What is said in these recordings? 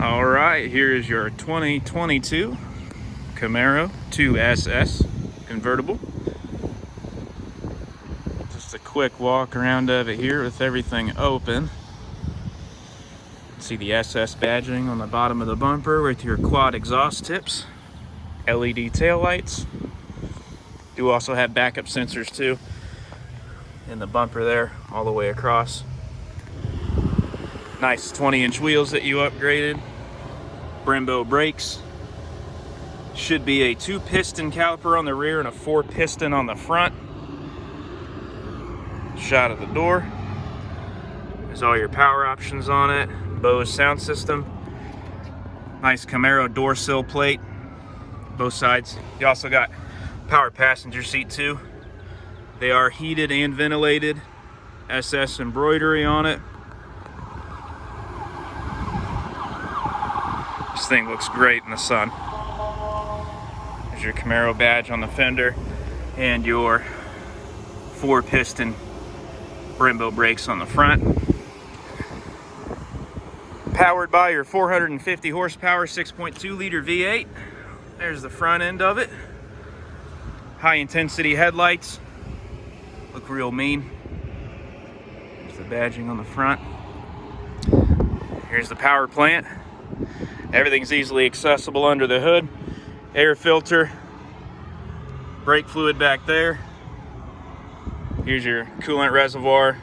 All right, here is your 2022 Camaro SS convertible. Just a quick walk around of it here with everything open. See the SS badging on the bottom of the bumper with your quad exhaust tips, LED taillights. Do also have backup sensors too in the bumper there all the way across. Nice 20-inch wheels that you upgraded. Brembo brakes. Should be a 2-piston caliper on the rear and a 4-piston on the front. Shot of the door. There's all your power options on it. Bose sound system. Nice Camaro door sill plate, both sides. You also got power passenger seat too. They are heated and ventilated. SS embroidery on it. This thing looks great in the sun. There's your Camaro badge on the fender and your 4-piston Brembo brakes on the front. Powered by your 450 horsepower 6.2 liter V8. There's the front end of it. High intensity headlights. Look real mean. There's the badging on the front. Here's the power plant. Everything's easily accessible under the hood. Air filter, brake fluid back there. Here's your coolant reservoir.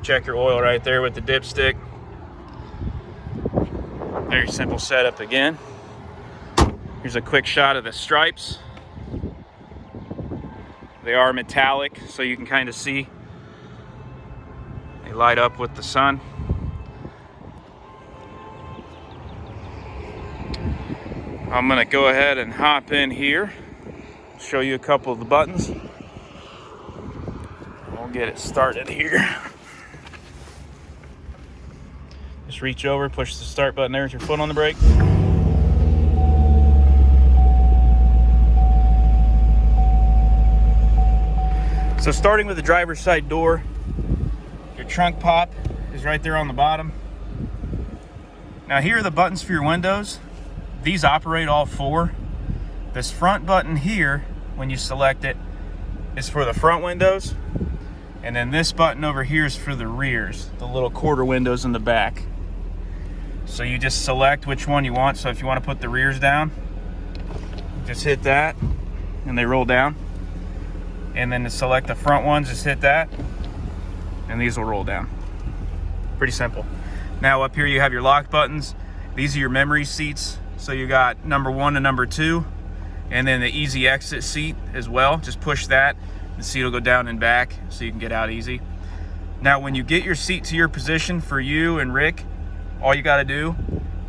Check your oil right there with the dipstick. Very simple setup again. Here's a quick shot of the stripes. They are metallic, so you can kind of see. They light up with the sun. I'm gonna go ahead and hop in here, show you a couple of the buttons. We'll get it started here. Just reach over, push the start button there with your foot on the brake. So starting with the driver's side door, your trunk pop is right there on the bottom. Now here are the buttons for your windows. These operate all four. This front button here, when you select it, is for the front windows. And then this button over here is for the rears, the little quarter windows in the back. So you just select which one you want. So if you want to put the rears down, just hit that and they roll down. And then to select the front ones, just hit that and these will roll down. Pretty simple. Now up here you have your lock buttons. These are your memory seats. So you got number 1 and number 2, and then the easy exit seat as well. Just push that, the seat will go down and back so you can get out easy. Now when you get your seat to your position for you and Rick, all you gotta do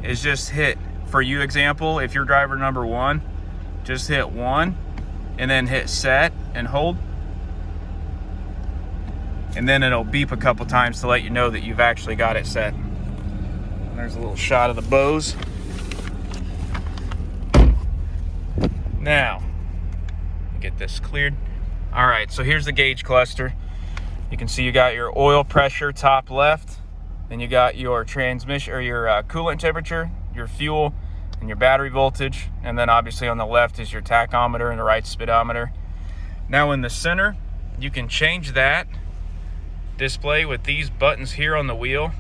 is just hit, for you example, if you're driver number 1, just hit 1 and then hit set and hold. And then it'll beep a couple times to let you know that you've actually got it set. And there's a little shot of the Bose. Now, get this cleared. All right, so here's the gauge cluster. You can see you got your oil pressure top left, then you got your transmission or your coolant temperature, your fuel, and your battery voltage, and then obviously on the left is your tachometer and the right speedometer. Now in the center, you can change that display with these buttons here on the wheel.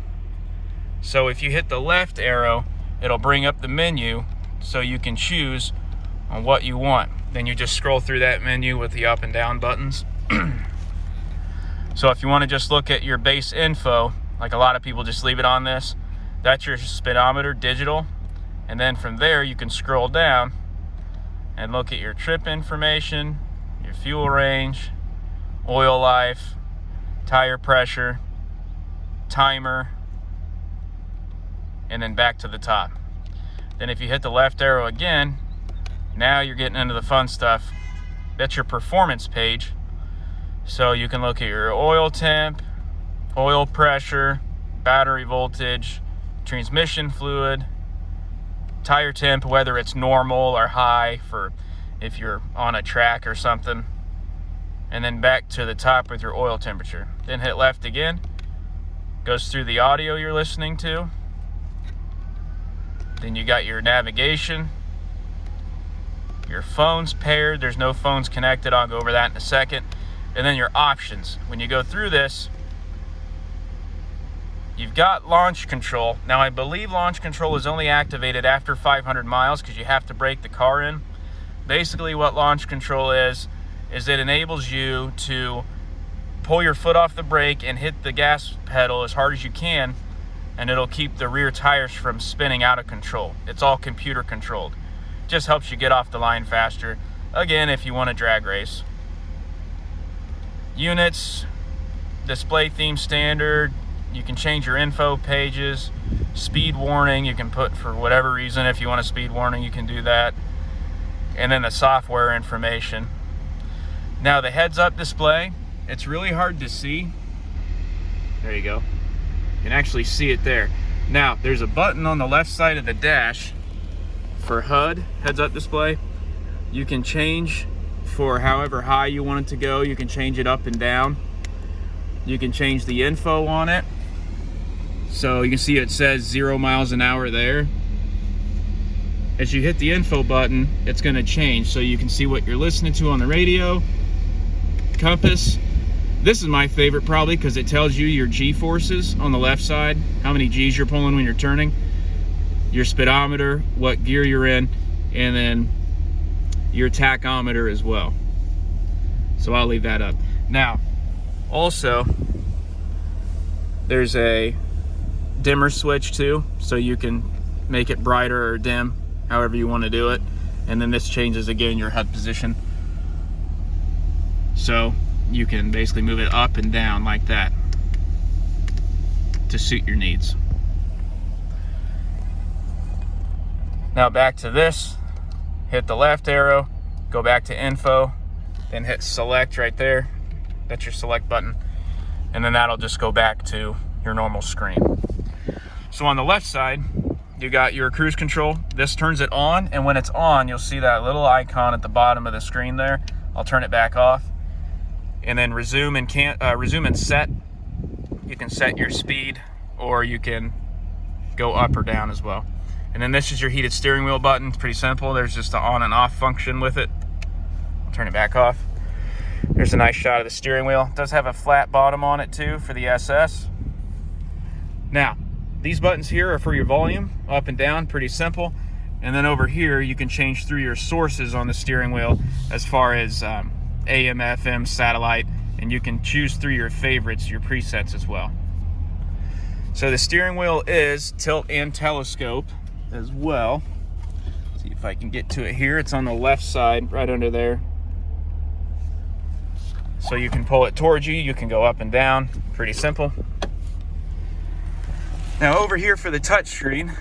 So if you hit the left arrow, it'll bring up the menu so you can choose on what you want. Then you just scroll through that menu with the up and down buttons. So if you want to just look at your base info, like a lot of people just leave it on this, that's your speedometer digital. And then from there you can scroll down and look at your trip information, your fuel range, oil life, tire pressure, timer, and then back to the top. Then if you hit the left arrow again, now you're getting into the fun stuff. That's your performance page. So you can look at your oil temp, oil pressure, battery voltage, transmission fluid, tire temp, whether it's normal or high for if you're on a track or something. And then back to the top with your oil temperature. Then hit left again. Goes through the audio you're listening to. Then you got your navigation. Your phone's paired. There's no phones connected. I'll go over that in a second. And then your options. When you go through this, you've got launch control. Now, I believe launch control is only activated after 500 miles because you have to brake the car in. Basically, what launch control is it enables you to pull your foot off the brake and hit the gas pedal as hard as you can, and it'll keep the rear tires from spinning out of control. It's all computer controlled. Just helps you get off the line faster. Again, if you want to drag race. Units, display theme standard. You can change your info pages. Speed warning, you can put for whatever reason. If you want a speed warning, you can do that. And then the software information. Now the heads-up display, it's really hard to see. There you go. You can actually see it there. Now, there's a button on the left side of the dash for HUD, heads-up display. You can change for however high you want it to go. You can change it up and down. You can change the info on it. So you can see it says 0 miles an hour there. As you hit the info button, it's going to change. So you can see what you're listening to on the radio. Compass. This is my favorite probably because it tells you your G-forces on the left side, how many G's you're pulling when you're turning, your speedometer, what gear you're in, and then your tachometer as well. So I'll leave that up. Now, also, there's a dimmer switch too, so you can make it brighter or dim, however you want to do it. And then this changes again your HUD position. So you can basically move it up and down like that to suit your needs. Now back to this, hit the left arrow, go back to info, then hit select right there. That's your select button. And then that'll just go back to your normal screen. So on the left side, you got your cruise control. This turns it on, and when it's on, you'll see that little icon at the bottom of the screen there. I'll turn it back off. And then resume and set. You can set your speed, or you can go up or down as well. And then this is your heated steering wheel button. It's pretty simple. There's just an on and off function with it. I'll turn it back off. There's a nice shot of the steering wheel. It does have a flat bottom on it too for the SS. Now, these buttons here are for your volume, up and down, pretty simple. And then over here, you can change through your sources on the steering wheel as far as AM, FM, satellite, and you can choose through your favorites, your presets as well. So the steering wheel is tilt and telescope as well. See if I can get to it here. It's on the left side, right under there. So you can pull it towards you, you can go up and down, pretty simple. Now over here for the touchscreen,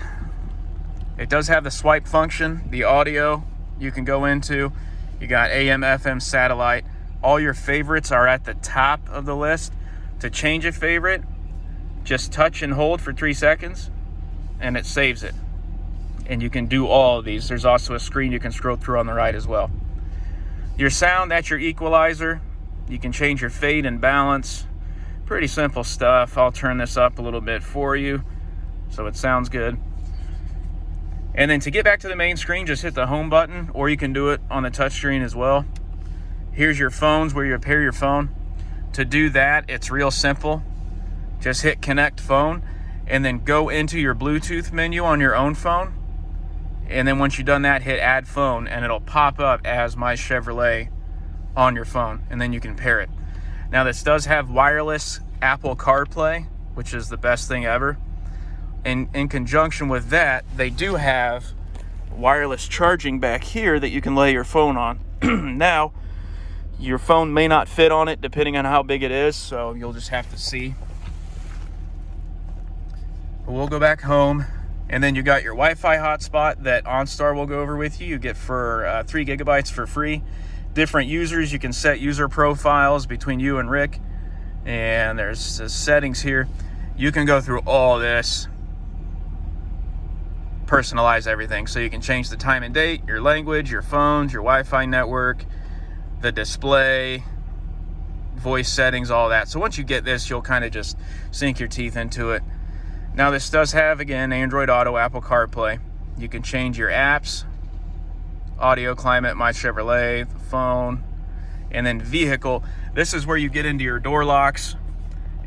it does have the swipe function, the audio you can go into. You got AM, FM, satellite. All your favorites are at the top of the list. To change a favorite, just touch and hold for 3 seconds and it saves it. And you can do all of these. There's also a screen you can scroll through on the right as well. Your sound, that's your equalizer. You can change your fade and balance. Pretty simple stuff. I'll turn this up a little bit for you so it sounds good. And then to get back to the main screen, just hit the home button, or you can do it on the touch screen as well. Here's your phones where you pair your phone. To do that, it's real simple. Just hit connect phone and then go into your Bluetooth menu on your own phone. And then once you've done that, hit add phone and it'll pop up as My Chevrolet on your phone, and then you can pair it. Now this does have wireless Apple CarPlay, which is the best thing ever. And in conjunction with that, they do have wireless charging back here that you can lay your phone on. Now, your phone may not fit on it depending on how big it is, so you'll just have to see. But we'll go back home, and then you got your Wi-Fi hotspot that OnStar will go over with you. You get for 3 gigabytes for free. Different users, you can set user profiles between you and Rick, and there's settings here. You can go through all this, personalize everything, so you can change the time and date, your language, your phones, your Wi-Fi network, the display, voice settings, all that. So once you get this, you'll kind of just sink your teeth into it. Now this does have, again, Android Auto, Apple CarPlay. You can change your apps, audio, climate, my Chevrolet, the phone, and then vehicle. This is where you get into your door locks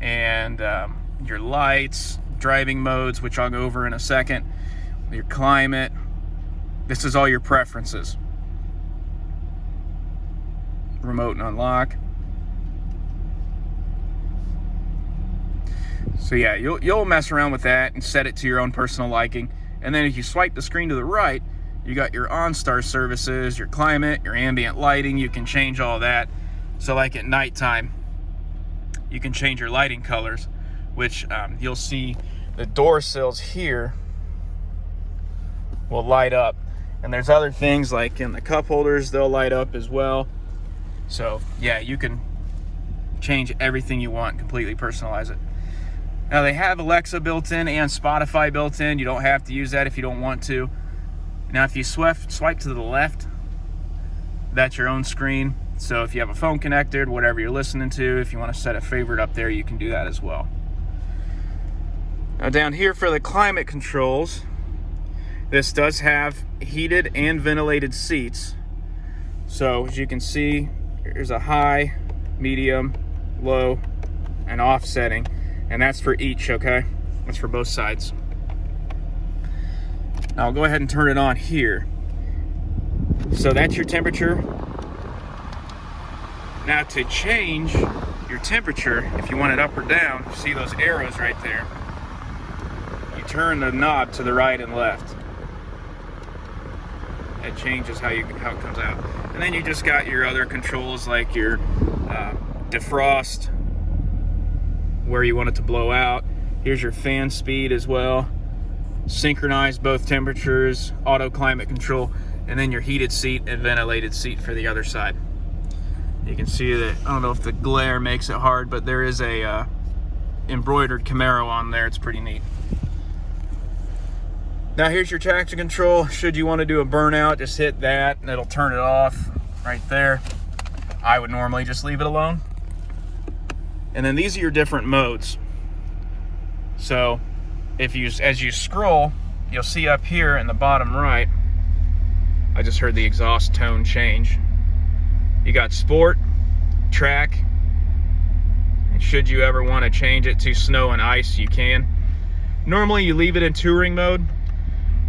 and your lights, driving modes, which I'll go over in a second, your climate. This is all your preferences. Remote and unlock. So yeah, you'll mess around with that and set it to your own personal liking. And then if you swipe the screen to the right, you got your OnStar services, your climate, your ambient lighting. You can change all that. So like at nighttime, you can change your lighting colors, which you'll see the door sills here will light up. And there's other things like in the cup holders, they'll light up as well. So yeah, you can change everything you want, completely personalize it. Now they have Alexa built in and Spotify built in. You don't have to use that if you don't want to. Now if you swipe to the left, that's your own screen. So if you have a phone connected, whatever you're listening to, if you want to set a favorite up there, you can do that as well. Now down here for the climate controls, this does have heated and ventilated seats. So as you can see, there's a high, medium, low, and off setting. And that's for each, okay? That's for both sides. Now I'll go ahead and turn it on here. So that's your temperature. Now to change your temperature, if you want it up or down, you see those arrows right there. You turn the knob to the right and left. That changes how it comes out. And then you just got your other controls like your defrost, where you want it to blow out. Here's your fan speed as well. Synchronize both temperatures, auto climate control, and then your heated seat and ventilated seat for the other side. You can see that, I don't know if the glare makes it hard, but there is a embroidered Camaro on there. It's pretty neat. Now here's your traction control. Should you want to do a burnout, just hit that and it'll turn it off right there. I would normally just leave it alone. And then these are your different modes. So as you scroll, you'll see up here in the bottom right, I just heard the exhaust tone change. You got sport, track, and should you ever want to change it to snow and ice, you can. Normally you leave it in touring mode,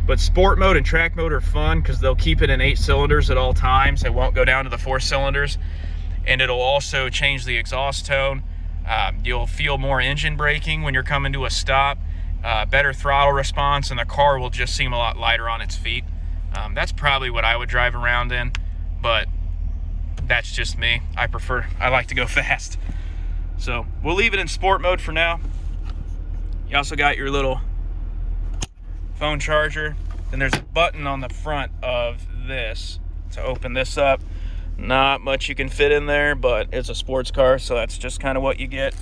but sport mode and track mode are fun because they'll keep it in 8 cylinders at all times. It won't go down to the 4 cylinders, and it'll also change the exhaust tone. You'll feel more engine braking when you're coming to a stop, better throttle response, and the car will just seem a lot lighter on its feet. That's probably what I would drive around in, but that's just me. I like to go fast. So we'll leave it in sport mode for now. You also got your little phone charger. Then there's a button on the front of this to open this up. Not much you can fit in there, but it's a sports car, so that's just kind of what you get.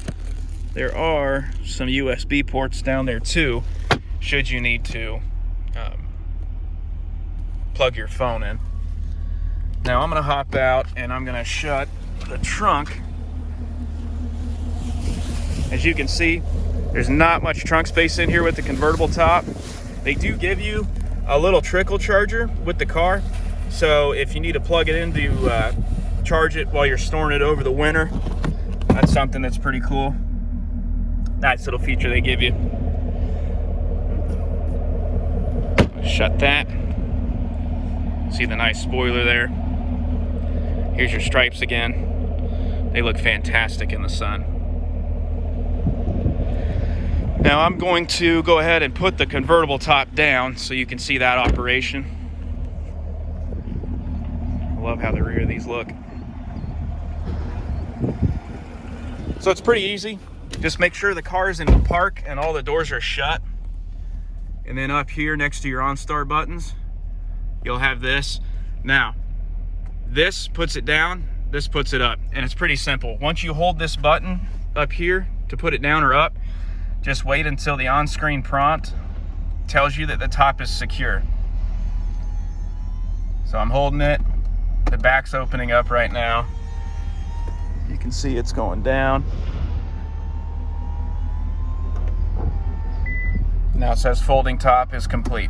There are some USB ports down there too, should you need to plug your phone in. Now I'm gonna hop out and I'm gonna shut the trunk. As you can see, there's not much trunk space in here with the convertible top. They do give you a little trickle charger with the car. So if you need to plug it in to charge it while you're storing it over the winter, that's something that's pretty cool. Nice little feature they give you. Shut that. See the nice spoiler there. Here's your stripes again. They look fantastic in the sun. Now I'm going to go ahead and put the convertible top down so you can see that operation. I love how the rear of these look. So it's pretty easy. Just make sure the car is in the park and all the doors are shut. And then up here next to your OnStar buttons, you'll have this. Now, this puts it down, this puts it up, and it's pretty simple. Once you hold this button up here to put it down or up, just wait until the on-screen prompt tells you that the top is secure. So I'm holding it, the back's opening up right now. You can see it's going down. Now it says folding top is complete.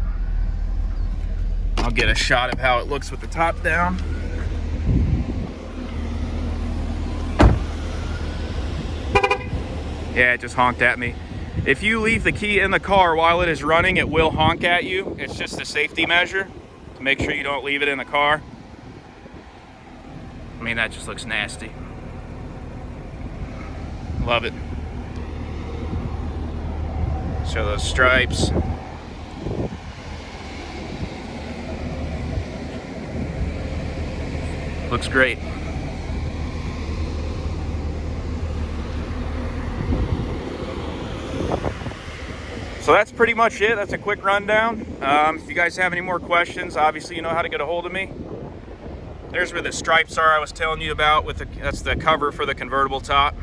I'll get a shot of how it looks with the top down. Yeah, it just honked at me. If you leave the key in the car while it is running, it will honk at you. It's just a safety measure to make sure you don't leave it in the car. I mean, that just looks nasty. Love it. Show those stripes. Looks great. So that's pretty much it. That's a quick rundown. If you guys have any more questions, obviously you know how to get a hold of me. There's where the stripes are I was telling you about. That's the cover for the convertible top.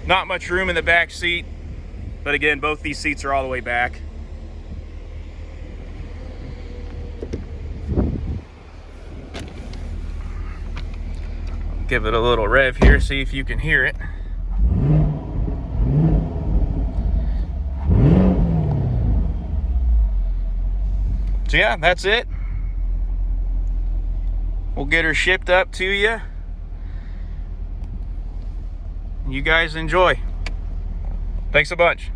Not much room in the back seat, but again, both these seats are all the way back. Give it a little rev here, see if you can hear it. So yeah, that's it. We'll get her shipped up to you. You guys enjoy. Thanks a bunch.